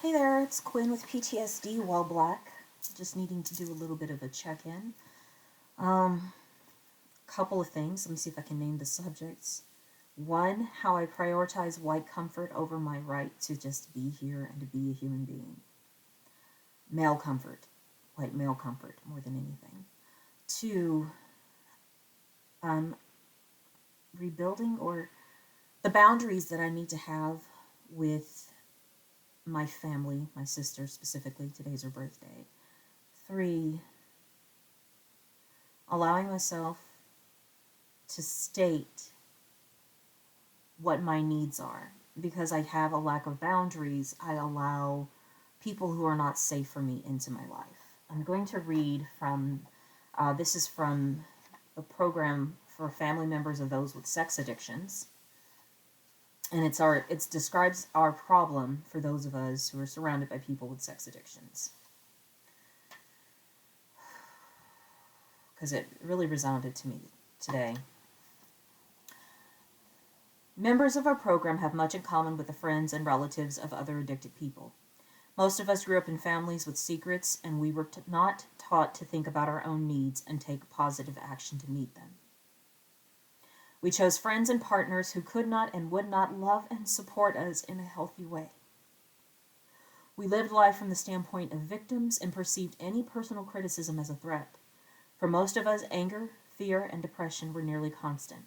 Hey there, it's Quinn with PTSD while black. Just needing to do a little bit of a check-in. Um, Couple of things. Let me see if I can name the subjects. One, how I prioritize white comfort over my right to just be here and to be a human being. Male comfort, white male comfort more than anything. Two, um, rebuilding or the boundaries that I need to have with my family, my sister specifically. Today's her birthday. Three, allowing myself to state what my needs are. Because I have a lack of boundaries, I allow people who are not safe for me into my life. I'm going to read from, this is from a program for family members of those with sex addictions. And it describes our problem for those of us who are surrounded by people with sex addictions. Because it really resounded to me today. Members of our program have much in common with the friends and relatives of other addicted people. Most of us grew up in families with secrets, and we were not taught to think about our own needs and take positive action to meet them. We chose friends and partners who could not and would not love and support us in a healthy way. We lived life from the standpoint of victims and perceived any personal criticism as a threat. For most of us, anger, fear, and depression were nearly constant.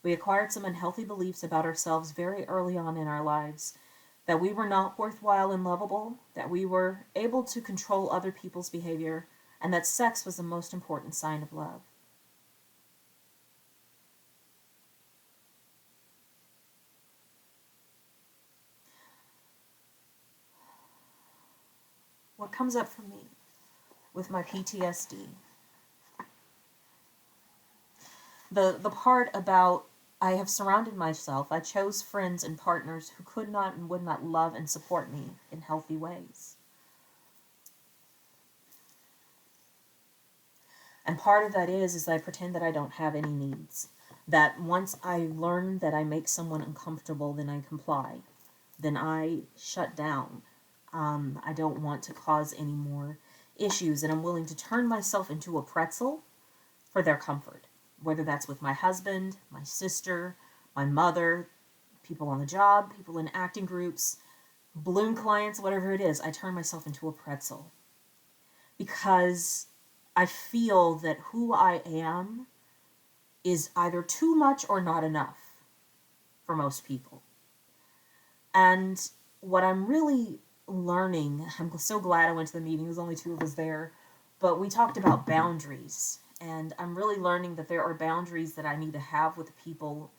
We acquired some unhealthy beliefs about ourselves very early on in our lives, that we were not worthwhile and lovable, that we were able to control other people's behavior, and that sex was the most important sign of love. What comes up for me with my PTSD? The part about I have surrounded myself, I chose friends and partners who could not and would not love and support me in healthy ways. And part of that is I pretend that I don't have any needs. That once I learn that I make someone uncomfortable, then I comply. Then I shut down. I don't want to cause any more issues, and I'm willing to turn myself into a pretzel for their comfort. Whether that's with my husband, my sister, my mother, people on the job, people in acting groups, balloon clients, whatever it is, I turn myself into a pretzel. Because I feel that who I am is either too much or not enough for most people. And what I'm really learning, I'm so glad I went to the meeting, there was only two of us there, but we talked about boundaries. And I'm really learning that there are boundaries that I need to have with people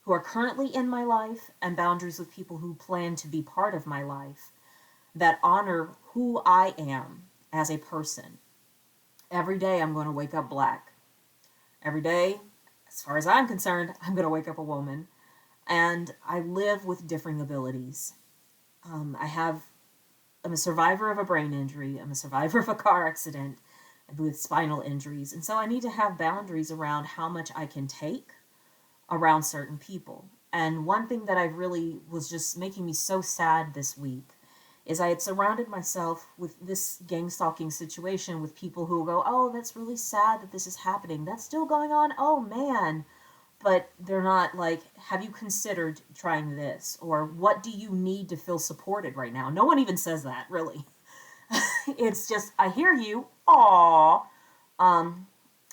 who are currently in my life and boundaries with people who plan to be part of my life that honor who I am as a person. Every day I'm going to wake up black. Every day, as far as I'm concerned, I'm going to wake up a woman. And I live with differing abilities. I'm a survivor of a brain injury. I'm a survivor of a car accident with spinal injuries. And so I need to have boundaries around how much I can take around certain people. And one thing that I really was just making me so sad this week is I had surrounded myself with this gang stalking situation with people who will go, oh, that's really sad that this is happening. That's still going on. Oh, man. But they're not like, have you considered trying this? Or what do you need to feel supported right now? No one even says that, really. It's just, I hear you. Aww. And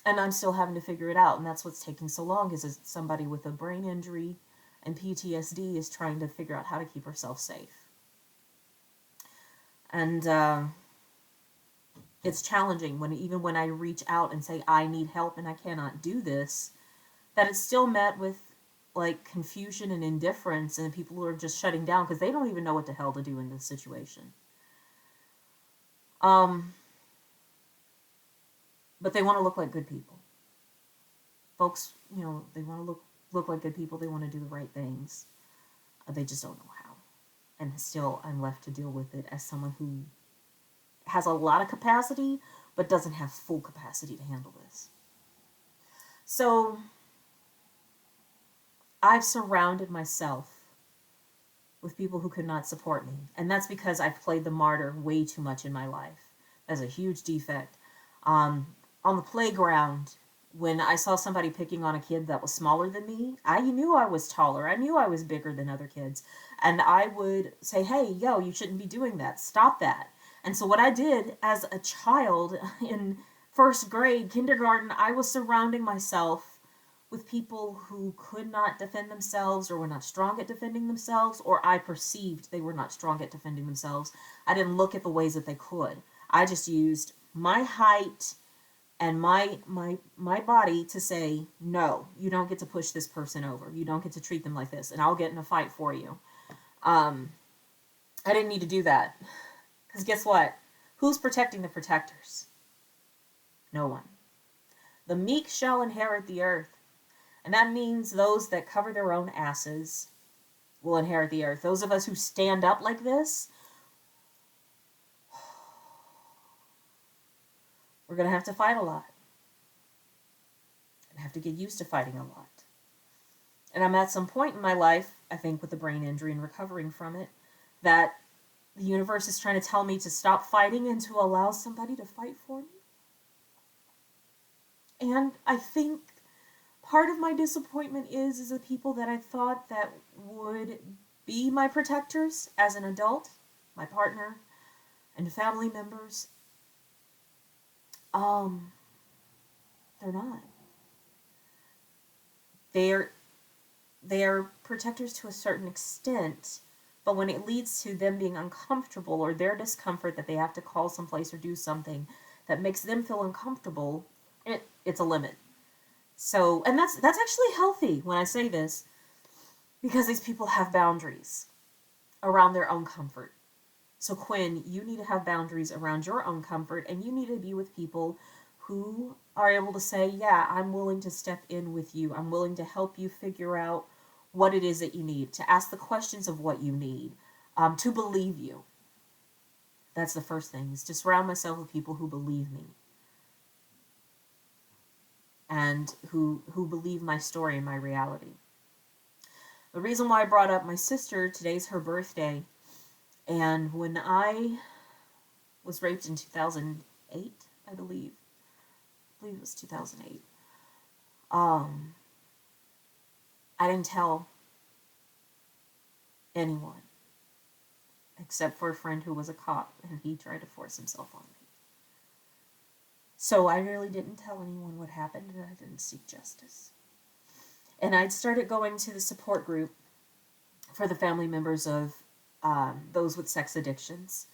I'm still having to figure it out. And that's what's taking so long is somebody with a brain injury and PTSD is trying to figure out how to keep herself safe. And it's challenging even when I reach out and say I need help and I cannot do this, that it's still met with like confusion and indifference and people who are just shutting down because they don't even know what the hell to do in this situation. But they want to look like good people. Folks, they want to look like good people. They want to do the right things. They just don't know how. And still, I'm left to deal with it as someone who has a lot of capacity, but doesn't have full capacity to handle this. So, I've surrounded myself with people who could not support me. And that's because I played the martyr way too much in my life. That's a huge defect. On the playground, when I saw somebody picking on a kid that was smaller than me, I knew I was taller. I knew I was bigger than other kids. And I would say, hey, yo, you shouldn't be doing that. Stop that. And so what I did as a child in first grade, kindergarten, I was surrounding myself with people who could not defend themselves or were not strong at defending themselves, or I perceived they were not strong at defending themselves. I didn't look at the ways that they could. I just used my height and my body to say, no, you don't get to push this person over. You don't get to treat them like this, and I'll get in a fight for you. I didn't need to do that. Because guess what? Who's protecting the protectors? No one. The meek shall inherit the earth. And that means those that cover their own asses will inherit the earth. Those of us who stand up like this, we're going to have to fight a lot. And have to get used to fighting a lot. And I'm at some point in my life, I think with the brain injury and recovering from it, that the universe is trying to tell me to stop fighting and to allow somebody to fight for me. And I think part of my disappointment is the people that I thought that would be my protectors as an adult, my partner, and family members. They're not. They're protectors to a certain extent, but when it leads to them being uncomfortable or their discomfort that they have to call someplace or do something that makes them feel uncomfortable, it's a limit. So, and that's actually healthy when I say this, because these people have boundaries around their own comfort. So Quinn, you need to have boundaries around your own comfort, and you need to be with people who are able to say, yeah, I'm willing to step in with you. I'm willing to help you figure out what it is that you need, to ask the questions of what you need, to believe you. That's the first thing, is to surround myself with people who believe me and who believe my story and my reality. The reason why I brought up my sister, today's her birthday, and when I was raped in 2008, I believe it was 2008, I didn't tell anyone except for a friend who was a cop, and he tried to force himself on me. So I really didn't tell anyone what happened, and I didn't seek justice. And I'd started going to the support group for the family members of those with sex addictions.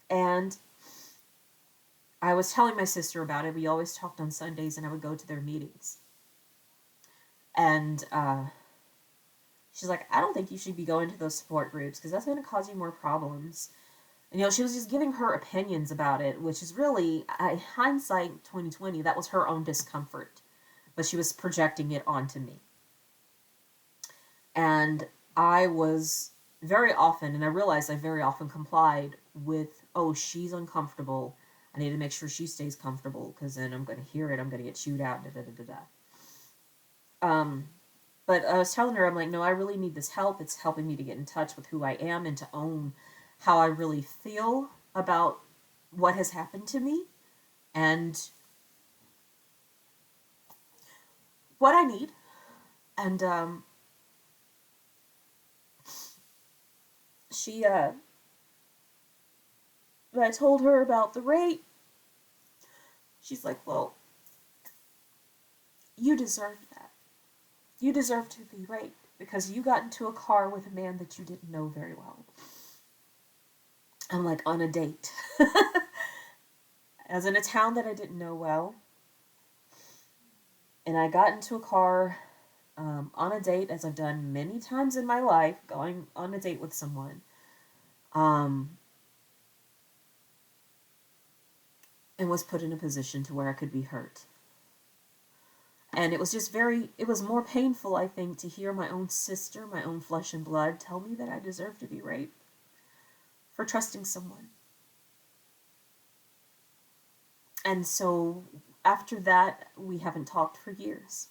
And I was telling my sister about it. We always talked on Sundays, and I would go to their meetings. And she's like, I don't think you should be going to those support groups because that's going to cause you more problems. And, she was just giving her opinions about it, which is really, hindsight 2020, that was her own discomfort. But she was projecting it onto me. And I was very often, and I realized I very often complied with, oh, she's uncomfortable. I need to make sure she stays comfortable because then I'm going to hear it. I'm going to get chewed out. But I was telling her, I'm like, no, I really need this help. It's helping me to get in touch with who I am and to own how I really feel about what has happened to me and what I need. And when I told her about the rape, she's like, well, you deserve that. You deserve to be raped because you got into a car with a man that you didn't know very well. I'm like, on a date. I was in a town that I didn't know well. And I got into a car on a date, as I've done many times in my life, going on a date with someone. And was put in a position to where I could be hurt. And it was just it was more painful, I think, to hear my own sister, my own flesh and blood, tell me that I deserve to be raped for trusting someone. And so after that, we haven't talked for years.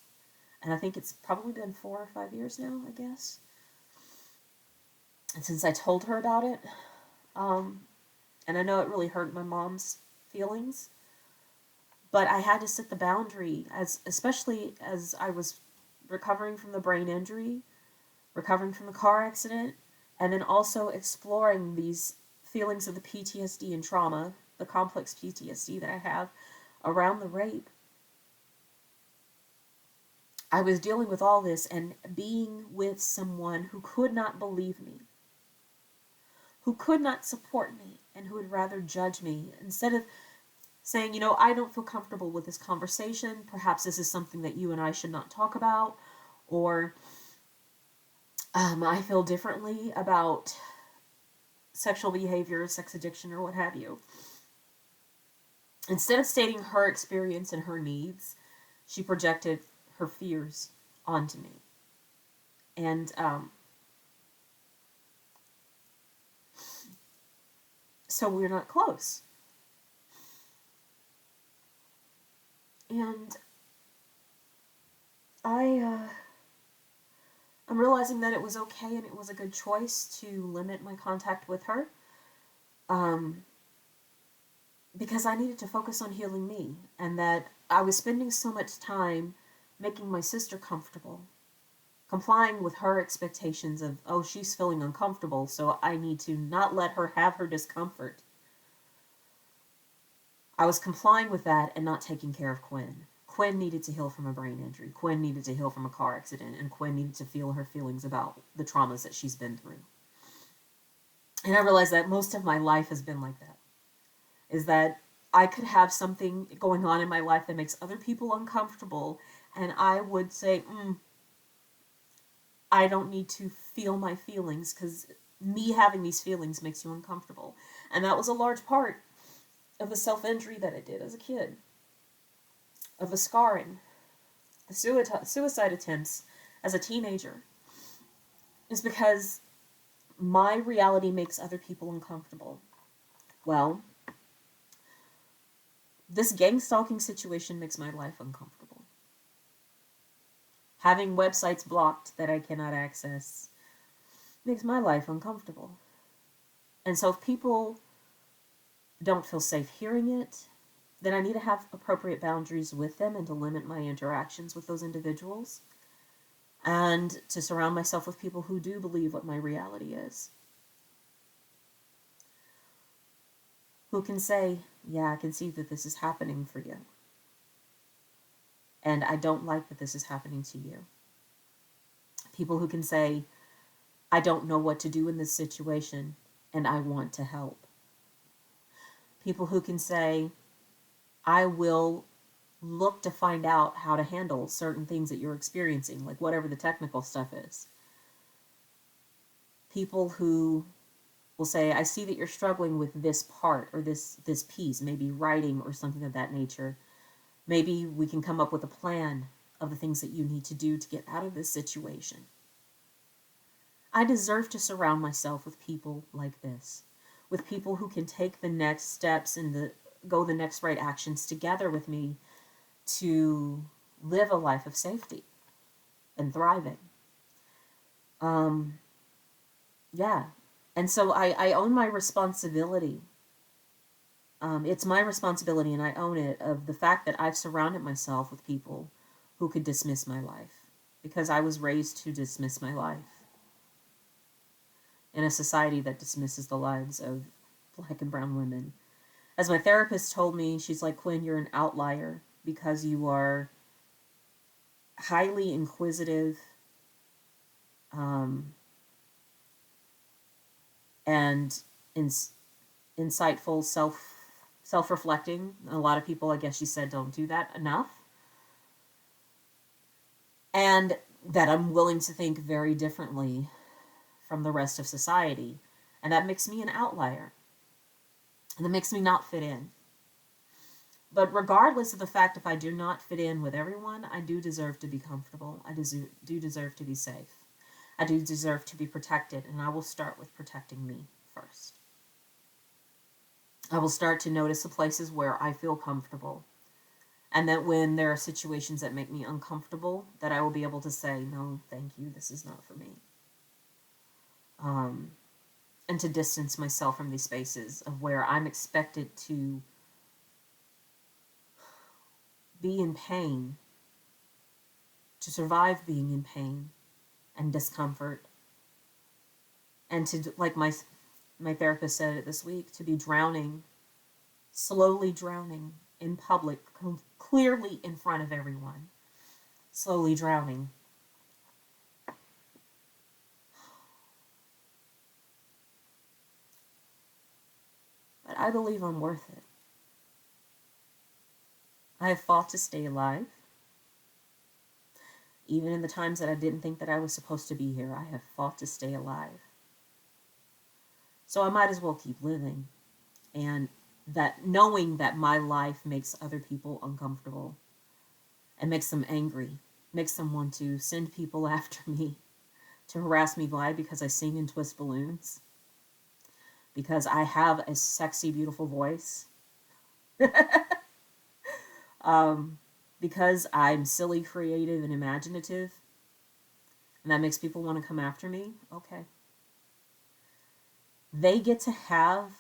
And I think it's probably been 4 or 5 years now, I guess. And since I told her about it, and I know it really hurt my mom's feelings, but I had to set the boundary, as especially as I was recovering from the brain injury, recovering from the car accident, and then also exploring these feelings of the PTSD and trauma, the complex PTSD that I have around the rape. I was dealing with all this and being with someone who could not believe me, who could not support me, and who would rather judge me instead of saying, I don't feel comfortable with this conversation. Perhaps this is something that you and I should not talk about. Or I feel differently about sexual behavior, sex addiction, or what have you. Instead of stating her experience and her needs, she projected her fears onto me. And so we're not close. And I'm realizing that it was okay and it was a good choice to limit my contact with her. Because I needed to focus on healing me, and that I was spending so much time making my sister comfortable, complying with her expectations of, oh, she's feeling uncomfortable, so I need to not let her have her discomfort. I was complying with that and not taking care of Quinn. Quinn needed to heal from a brain injury. Quinn needed to heal from a car accident, and Quinn needed to feel her feelings about the traumas that she's been through. And I realized that most of my life has been like that. Is that I could have something going on in my life that makes other people uncomfortable, and I would say, I don't need to feel my feelings because me having these feelings makes you uncomfortable. And that was a large part of the self-injury that I did as a kid, of the scarring, the suicide attempts as a teenager, is because my reality makes other people uncomfortable. Well, this gang stalking situation makes my life uncomfortable. Having websites blocked that I cannot access makes my life uncomfortable. And so if people don't feel safe hearing it, then I need to have appropriate boundaries with them and to limit my interactions with those individuals and to surround myself with people who do believe what my reality is. Who can say, yeah, I can see that this is happening for you. And I don't like that this is happening to you. People who can say, I don't know what to do in this situation and I want to help. People who can say, I will look to find out how to handle certain things that you're experiencing, like whatever the technical stuff is. People who will say, I see that you're struggling with this part or this piece, maybe writing or something of that nature. Maybe we can come up with a plan of the things that you need to do to get out of this situation. I deserve to surround myself with people like this, with people who can take the next steps and go the next right actions together with me to live a life of safety and thriving. Yeah. And so I own my responsibility. It's my responsibility, and I own it, of the fact that I've surrounded myself with people who could dismiss my life, because I was raised to dismiss my life in a society that dismisses the lives of Black and brown women. As my therapist told me, she's like, Quinn, you're an outlier because you are highly inquisitive, and insightful, self-reflecting. A lot of people, I guess she said, don't do that enough. And that I'm willing to think very differently from the rest of society. And that makes me an outlier. And that makes me not fit in. But regardless of the fact if I do not fit in with everyone, I do deserve to be comfortable. I do deserve to be safe. I do deserve to be protected, and I will start with protecting me first. I will start to notice the places where I feel comfortable. And that when there are situations that make me uncomfortable, that I will be able to say, no, thank you, this is not for me. tend to distance myself from these spaces of where I'm expected to be in pain, to survive being in pain and discomfort, and to, like my therapist said it this week, to be drowning, slowly drowning in public, clearly in front of everyone, slowly drowning. But I believe I'm worth it. I have fought to stay alive. Even in the times that I didn't think that I was supposed to be here, I have fought to stay alive. So I might as well keep living. And that knowing that my life makes other people uncomfortable and makes them angry, makes them want to send people after me to harass me. Why? Because I sing and twist balloons. Because I have a sexy, beautiful voice. Because I'm silly, creative, and imaginative. And that makes people want to come after me. Okay. They get to have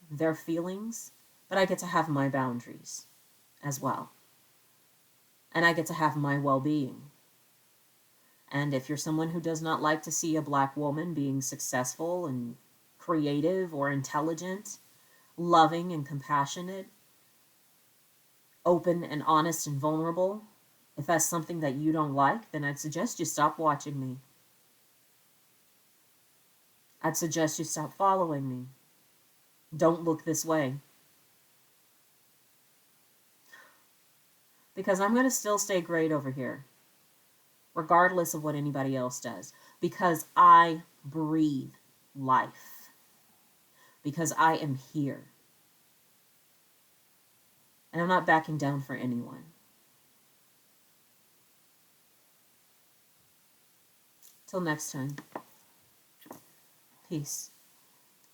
their feelings, but I get to have my boundaries as well. And I get to have my well-being. And if you're someone who does not like to see a black woman being successful and creative or intelligent, loving and compassionate, open and honest and vulnerable, if that's something that you don't like, then I'd suggest you stop watching me. I'd suggest you stop following me. Don't look this way. Because I'm going to still stay great over here, regardless of what anybody else does. Because I breathe life. Because I am here. And I'm not backing down for anyone. Till next time. Peace.